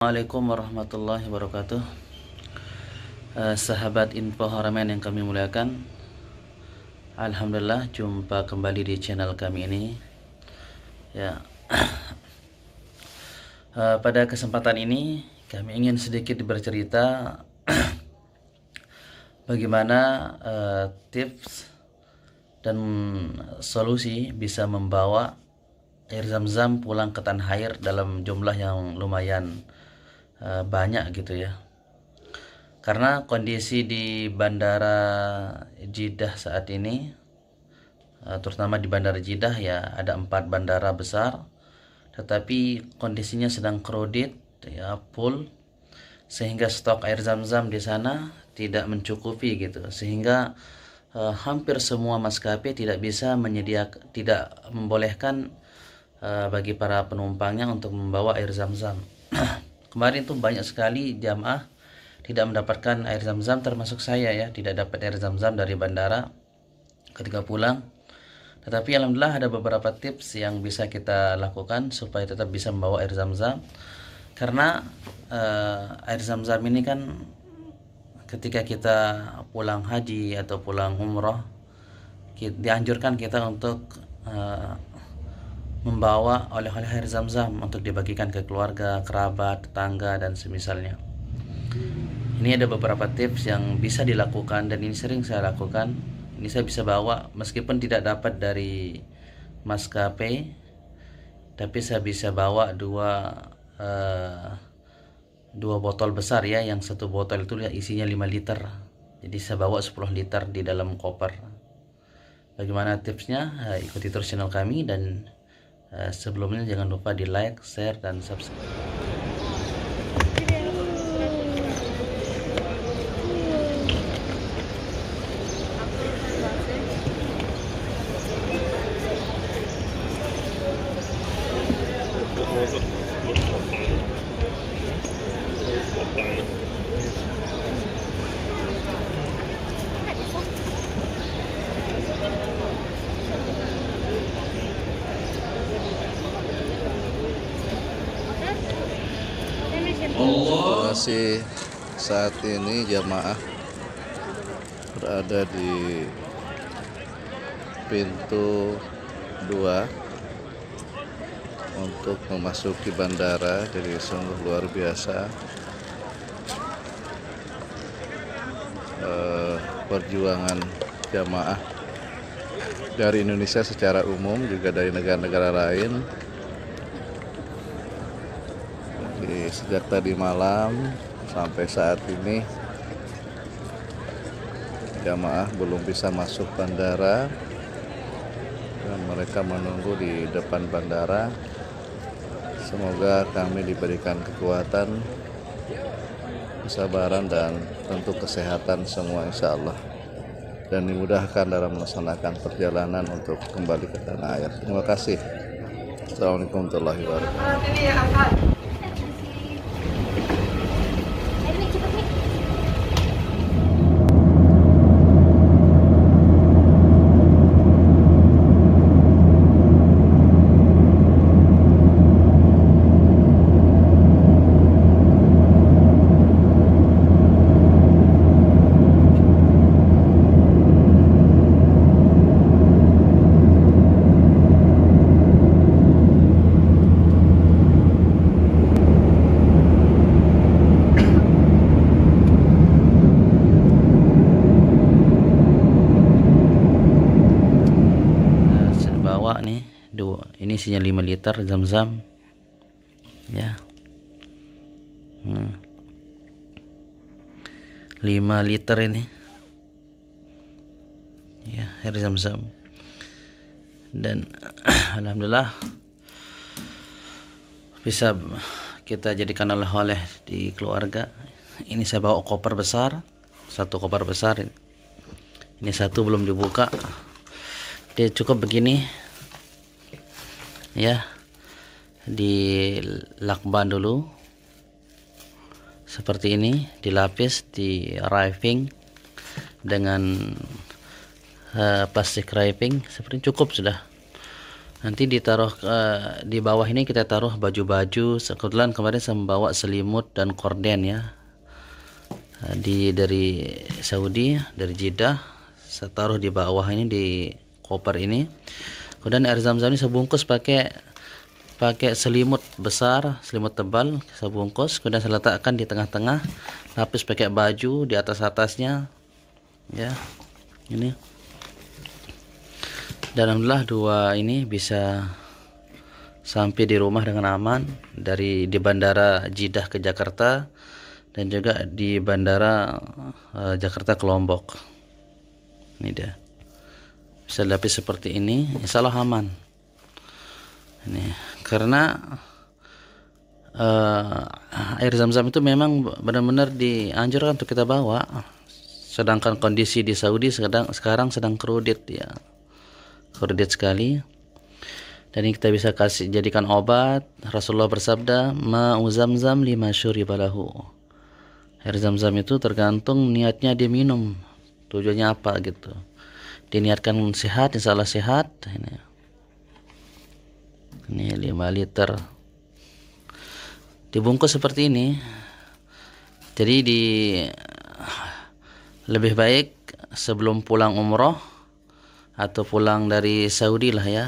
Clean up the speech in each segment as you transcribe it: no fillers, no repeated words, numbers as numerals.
Assalamualaikum warahmatullahi wabarakatuh. Sahabat info Haramain yang kami muliakan, alhamdulillah jumpa kembali di channel kami ini. Ya, pada kesempatan ini kami ingin sedikit bercerita bagaimana tips dan solusi bisa membawa air zam-zam pulang ke tanah air dalam jumlah yang lumayan banyak gitu ya. Karena kondisi di Bandara Jeddah saat ini, terutama di Bandara Jeddah ya, ada 4 bandara besar, tetapi kondisinya sedang crowded ya, full, sehingga stok air zam-zam di sana tidak mencukupi gitu, sehingga hampir semua maskapai tidak bisa menyediakan, tidak membolehkan bagi para penumpangnya untuk membawa air zam-zam. Kemarin tuh banyak sekali jamaah tidak mendapatkan air zam-zam, termasuk saya ya, tidak dapat air zam-zam dari bandara ketika pulang. Tetapi alhamdulillah ada beberapa tips yang bisa kita lakukan supaya tetap bisa membawa air zam-zam. Karena air zam-zam ini kan ketika kita pulang haji atau pulang umroh, dianjurkan kita untuk membawa oleh-oleh air zam-zam untuk dibagikan ke keluarga, kerabat, tetangga, dan semisalnya. Ini ada beberapa tips yang bisa dilakukan dan ini sering saya lakukan. Ini saya bisa bawa meskipun tidak dapat dari maskapai, tapi saya bisa bawa dua botol besar ya, yang satu botol itu isinya 5 liter. Jadi saya bawa 10 liter di dalam koper. Bagaimana tipsnya? Ikuti terus channel kami, dan sebelumnya jangan lupa di like, share, dan subscribe. Masih saat ini jamaah berada di pintu 2 untuk memasuki bandara. Jadi sungguh luar biasa perjuangan jamaah dari Indonesia secara umum, juga dari negara-negara lain. Sejak tadi malam sampai saat ini jamaah belum bisa masuk bandara dan mereka menunggu di depan bandara. Semoga kami diberikan kekuatan, kesabaran, dan tentu kesehatan semua insya Allah, dan dimudahkan dalam melaksanakan perjalanan untuk kembali ke tanah air. Terima kasih. Assalamualaikum warahmatullahi wabarakatuh. Nih, ini isinya 5 liter zam-zam ya. 5 liter ini ya air zam-zam, dan alhamdulillah bisa kita jadikan oleh-oleh di keluarga. Ini saya bawa koper besar, satu koper besar ini satu belum dibuka. Dia cukup begini ya, di lakban dulu seperti ini, dilapis, di wrapping dengan plastik wrapping seperti cukup sudah. Nanti ditaruh di bawah ini kita taruh baju-baju. Kebetulan kemarin saya membawa selimut dan korden ya, dari Saudi, dari Jeddah. Saya taruh di bawah ini, di koper ini. Kemudian air zam-zam ini saya bungkus pakai selimut besar, selimut tebal, saya bungkus. Kemudian saya letakkan di tengah-tengah, lapis pakai baju di atasnya ya, ini. Dan alhamdulillah dua ini bisa sampai di rumah dengan aman, di bandara Jeddah ke Jakarta dan juga di bandara Jakarta ke Lombok. Ini dia, bisa lapis seperti ini, insya Allah aman. Ini karena air zam-zam itu memang benar-benar dianjurkan untuk kita bawa, sedangkan kondisi di Saudi sekarang sedang kredit ya, kredit sekali. Dan ini kita bisa jadikan obat. Rasulullah bersabda, ma'u zamzam lima syuribalahu. Air zam-zam itu tergantung niatnya diminum, tujuannya apa gitu. Diniatkan sehat, insya Allah sehat. Ini 5 liter dibungkus seperti ini. Jadi lebih baik sebelum pulang umroh atau pulang dari Saudi lah ya,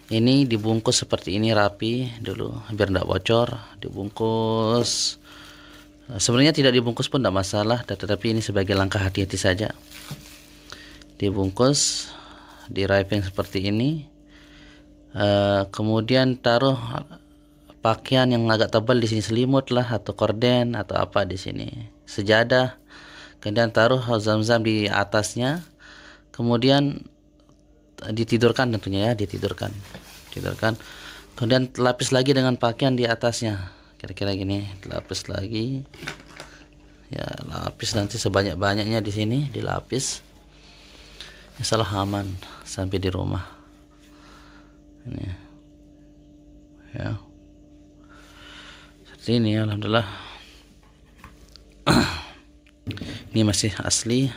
ini dibungkus seperti ini rapi dulu biar tidak bocor. Dibungkus, sebenarnya tidak dibungkus pun tidak masalah, tetapi ini sebagai langkah hati-hati saja. Dibungkus, di wrapping seperti ini. Kemudian taruh pakaian yang agak tebal di sini, selimut lah atau korden atau apa di sini, sejadah. Kemudian taruh zam-zam di atasnya. Kemudian ditidurkan tentunya ya, ditidurkan. Kemudian lapis lagi dengan pakaian di atasnya, kira-kira gini, lapis lagi ya, lapis nanti sebanyak-banyaknya di sini dilapis, insyaallah aman sampai di rumah. Ini ya, seperti ini alhamdulillah. Ini masih asli.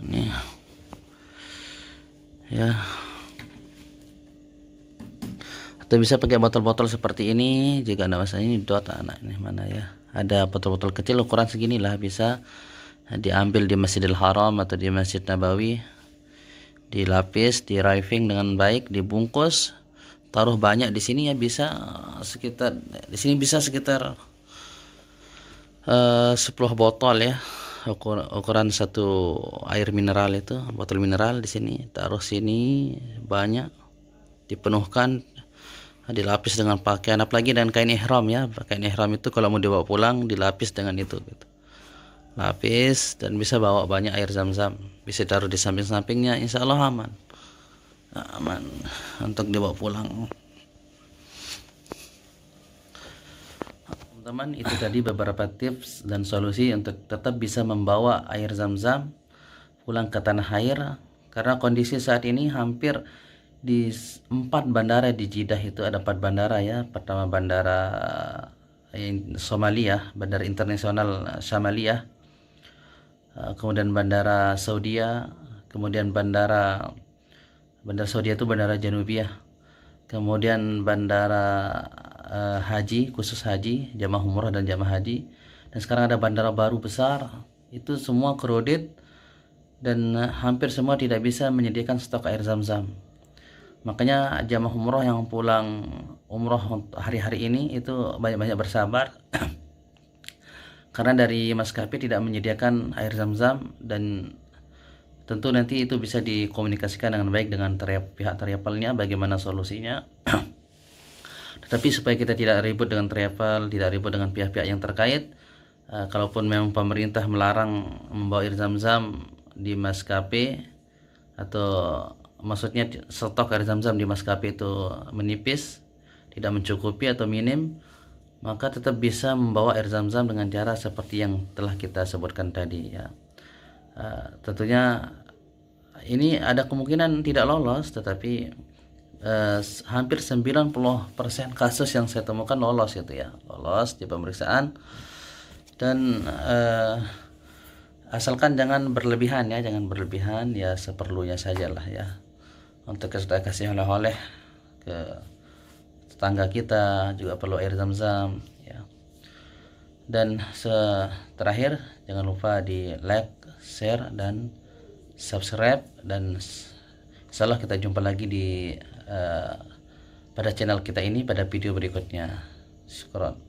Ini ya, atau bisa pakai botol-botol seperti ini jika anda masalah. Ini dot anak ini mana ya, ada botol-botol kecil ukuran segini lah, bisa diambil di Masjidil Haram atau di Masjid Nabawi, dilapis, di wrapping dengan baik, dibungkus, taruh banyak di sini ya, bisa sekitar di sini bisa sekitar 10 botol ya, ukuran satu air mineral itu, botol mineral di sini, taruh sini banyak, dipenuhkan, dilapis dengan pakaian, apalagi dengan kain ihram ya. Kain ihram itu kalau mau dibawa pulang dilapis dengan itu gitu. Lapis, dan bisa bawa banyak air zam-zam, bisa taruh di samping-sampingnya, insya Allah aman untuk dibawa pulang. Teman-teman, itu tadi beberapa tips dan solusi untuk tetap bisa membawa air zam-zam pulang ke tanah air. Karena kondisi saat ini hampir di 4 bandara di Jeddah itu, ada 4 bandara ya. Pertama bandara Somalia, bandara internasional Somalia, kemudian bandara Saudia, kemudian bandara Saudia itu bandara Janubiyah, kemudian bandara haji, khusus haji, jamaah umrah dan jamaah haji, dan sekarang ada bandara baru besar. Itu semua kredit dan hampir semua tidak bisa menyediakan stok air zam-zam. Makanya jamaah umrah yang pulang umrah hari-hari ini itu banyak-banyak bersabar karena dari maskapai tidak menyediakan air zam-zam, dan tentu nanti itu bisa dikomunikasikan dengan baik dengan pihak travelnya bagaimana solusinya. Tetapi supaya kita tidak ribut dengan travel, tidak ribut dengan pihak-pihak yang terkait, kalaupun memang pemerintah melarang membawa air zam-zam di maskapai, atau maksudnya stok air zam-zam di maskapai itu menipis, tidak mencukupi atau minim, maka tetap bisa membawa air zam-zam dengan cara seperti yang telah kita sebutkan tadi ya. Tentunya ini ada kemungkinan tidak lolos, tetapi hampir 90% kasus yang saya temukan lolos itu ya, lolos di pemeriksaan. Dan asalkan jangan berlebihan ya, jangan berlebihan ya, seperlunya sajalah ya. Untuk kita kasih oleh-oleh ke tetangga kita, juga perlu air zam-zam ya. Dan terakhir, jangan lupa di like, share, dan subscribe. Dan insyaallah kita jumpa lagi di pada channel kita ini pada video berikutnya. Syukron.